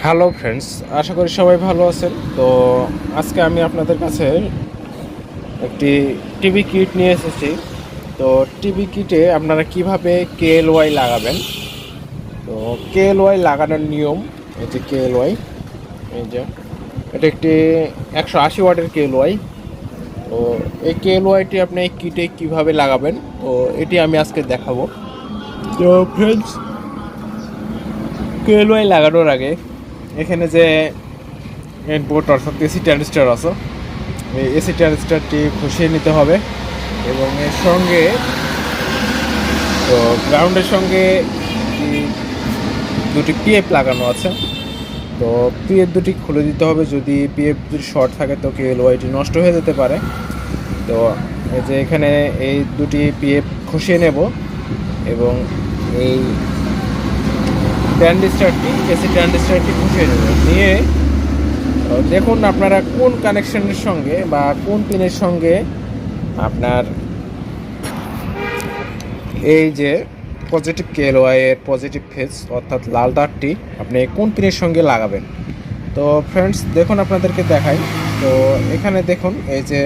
Hello friends, আশা করি সবাই ভালো আছেন। তো আজকে আমি আপনাদের কাছে একটি টিভি কিট নিয়ে এসেছি। তো টিভি কিটে আপনারা কিভাবে KLY লাগাবেন। তো KLY লাগানোর নিয়ম, এই যে KLY, এই যে এটা একটি 180 ওয়াটের KLY। তো এই KLYটি আপনি এই কিটে কিভাবে লাগাবেন, তো এটি আমি আজকে দেখাবো। তো ফ্রেন্ডস, KLY লাগানোর আগে এখানে যে ইনপুট অর্থাৎ এসি ট্রানজিস্টর আছে, এই এসি ট্রানজিস্টরটি খুশিয়ে নিতে হবে এবং এর সঙ্গে তো গ্রাউন্ডের সঙ্গে দুটি পিএফ লাগানো আছে। তো পিএফ দুটি খুলে দিতে হবে। যদি পিএফ দুটি শর্ট থাকে তো KLYটি নষ্ট হয়ে যেতে পারে। তো এই যে এখানে এই দুটি পিএফ খুশিয়ে নেব এবং এই ট্রানজিস্টরটি এসি ট্রানজিস্টরটি খুশিয়ে নেব। নিয়ে দেখুন আপনারা কোন কানেকশনের সঙ্গে বা কোন পিনের সঙ্গে আপনার এই যে পজিটিভ KLY এর পজিটিভ ফেজ অর্থাৎ লাল তারটি আপনি কোন পিনের সঙ্গে লাগাবেন। তো ফ্রেন্ডস দেখুন, আপনাদেরকে দেখাই। তো এখানে দেখুন এই যে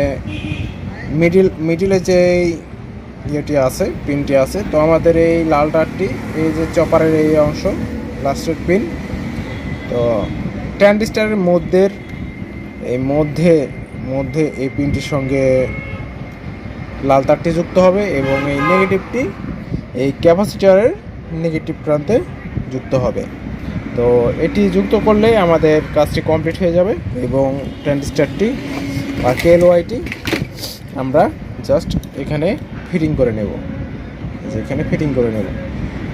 মিডিলে যে ইয়েটি আছে, পিনটি আছে। তো আমাদের এই লাল তারটি এই যে চপারের এই অংশ লাস্টের পিন। তো ট্রানজিস্টরের মধ্যে এই পিনটির সঙ্গে লাল তারটি যুক্ত হবে এবং এই নেগেটিভটি এই ক্যাপাসিটরের নেগেটিভ প্রান্তে যুক্ত হবে। তো এটি যুক্ত করলেই আমাদের কাজটি কমপ্লিট হয়ে যাবে এবং ট্রানজিস্টরটি বা KLYটি আমরা জাস্ট এখানে ফিটিং করে নেব।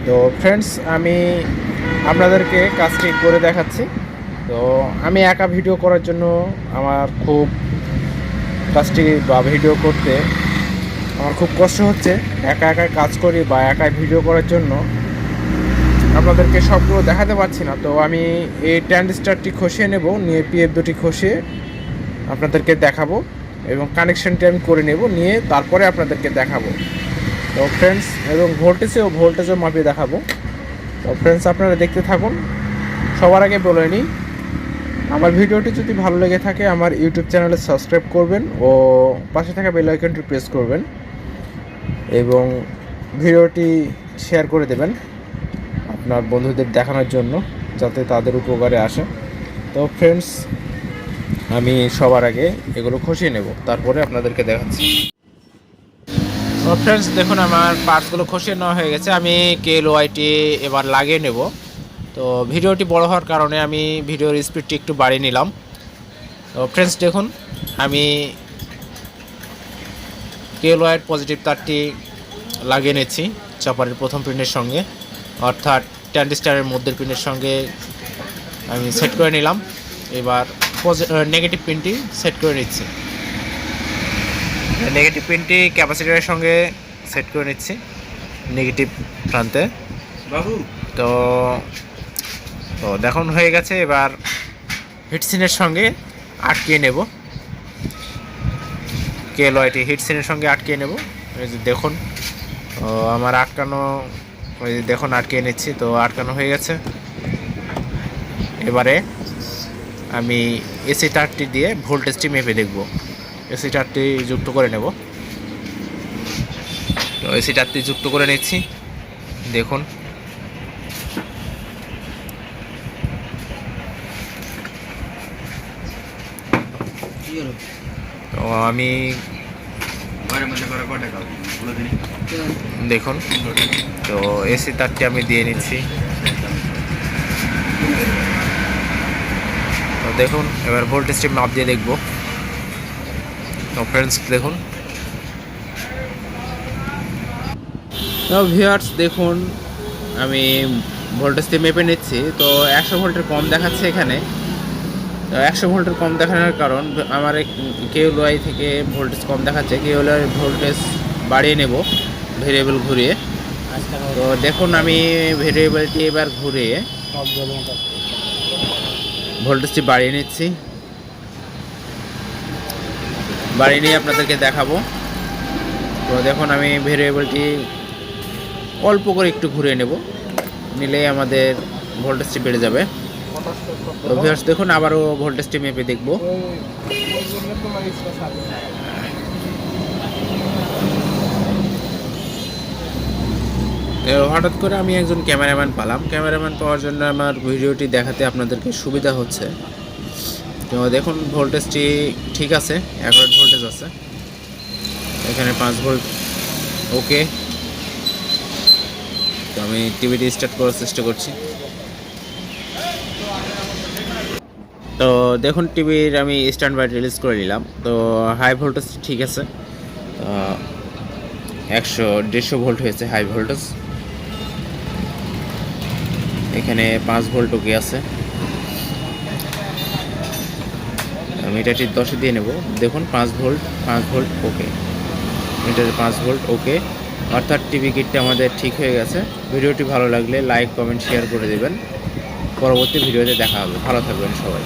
তো ফ্রেন্ডস, আমি আপনাদেরকে কাজটি করে দেখাচ্ছি। তো আমি একা ভিডিও করার জন্য আমার খুব কাজটি বা ভিডিও করতে আমার খুব কষ্ট হচ্ছে। একা কাজ করি বা একাই ভিডিও করার জন্য আপনাদেরকে সবগুলো দেখাতে পারছি না। তো আমি এই ট্রানজিস্টরটি খসিয়ে নেব, নিয়ে পিএফ দুটি খসিয়ে আপনাদেরকে দেখাবো এবং কানেকশনটি আমি করে নেব, নিয়ে তারপরে আপনাদেরকে দেখাবো। তো ফ্রেন্ডস, এবং ভোল্টেজও মাপিয়ে দেখাবো। তো ফ্রেন্ডস, আপনারা দেখতে থাকুন। সবার আগে বলে নিই, আমার ভিডিওটি যদি ভালো লেগে থাকে আমার ইউটিউব চ্যানেলে সাবস্ক্রাইব করবেন ও পাশে থাকা বেল আইকনটি প্রেস করবেন এবং ভিডিওটি শেয়ার করে দেবেন আপনার বন্ধুদের দেখানোর জন্য, যাতে তাদের উপকারে আসে। তো ফ্রেন্ডস, আমি সবার আগে এগুলো খসিয়ে নেব, তারপরে আপনাদেরকে দেখাচ্ছি। তো ফ্রেন্ডস দেখুন, আমার পার্টসগুলো খসিয়ে নেওয়া হয়ে গেছে। আমি KLYটি এবার লাগিয়ে নেব। তো ভিডিওটি বড় হওয়ার কারণে আমি ভিডিওর স্পিডটি একটু বাড়িয়ে নিলাম। তো ফ্রেন্ডস দেখুন, আমি KLY পজিটিভ তারটি লাগিয়ে নিচ্ছি চপারের প্রথম পিনের সঙ্গে, অর্থাৎ ট্রানজিস্টরের মধ্যের পিনের সঙ্গে আমি সেট করে নিলাম। এবার নেগেটিভ পিনটি সেট করে নিচ্ছি। নেগেটিভ পিনটি ক্যাপাসিটরের সঙ্গে সেট করে নিচ্ছি নেগেটিভ প্রান্তে। তো দেখুন হয়ে গেছে। এবার হিটসিনের সঙ্গে আটকিয়ে নেব, KLYটি হিটসিনের সঙ্গে আটকিয়ে নেব। এই যে দেখুন আমার আটকানো, ওই যে দেখুন আটকিয়ে নিচ্ছি। তো আটকানো হয়ে গেছে। এবারে আমি এসি তারটি দিয়ে ভোল্টেজটি মেপে দেখব। এসি তারটি যুক্ত করে নেব। তো এসি তারটি যুক্ত করে নিচ্ছি। দেখুন তো আমি দেখুন, তো এসি তারটি আমি দিয়ে নিচ্ছি। তো দেখুন এবার ভোল্টেজটি মাপ দিয়ে দেখব। তো ফ্রেন্ডস দেখুন, তো ভিউয়ার্স দেখুন আমি ভোল্টেজটি মেপে নিচ্ছি। তো 100 ভোল্টের কম দেখাচ্ছে এখানে। তো 100 ভোল্টের কম দেখানোর কারণ আমার KLY থেকে ভোল্টেজ কম দেখাচ্ছে। KLY ভোল্টেজ বাড়িয়ে নেব ভেরিয়েবল ঘুরিয়ে। তো দেখুন আমি ভেরিয়েবলটি এবার ঘুরিয়ে ভোল্টেজটি বাড়িয়ে নিচ্ছি। বাড়িয়ে নিয়ে আপনাদেরকে দেখাবো। তো দেখুন আমি ভেরিয়েবলটি অল্প করে একটু ঘুরিয়ে নেব, নিলেই আমাদের ভোল্টেজটি বেড়ে যাবে। তো ভিউয়ার্স দেখুন আবারও ভোল্টেজটি মেপে দেখব। হঠাৎ করে আমি একজন ক্যামেরাম্যান পেলাম। ক্যামেরাম্যান পাওয়ার জন্য আমার ভিডিওটি দেখাতে আপনাদেরকে সুবিধা হচ্ছে। তো দেখুন ভোল্টেজটি ঠিক আছে, অ্যাকুরেট ভোল্টেজ আছে। এখানে 5 ভোল্ট ওকে। তো আমি টিভিটি স্টার্ট করার চেষ্টা করছি। তো দেখুন টিভির আমি স্ট্যান্ড বাই রিলিজ করে নিলাম। তো হাই ভোল্টেজ ঠিক আছে, 150 ভোল্ট হয়েছে হাই ভোল্টেজ। এখানে 5 ভোল্ট ওকে আছে। মিটারটি 10 দিয়ে নেব। দেখুন 5 ভোল্ট ওকে। মিটারে 5 ভোল্ট ওকে, অর্থাৎ টিভি কিটটা আমাদের ঠিক হয়ে গেছে। ভিডিওটি ভালো লাগলে লাইক কমেন্ট শেয়ার করে দেবেন। পরবর্তী ভিডিওতে দেখা হবে। ভালো থাকবেন সবাই।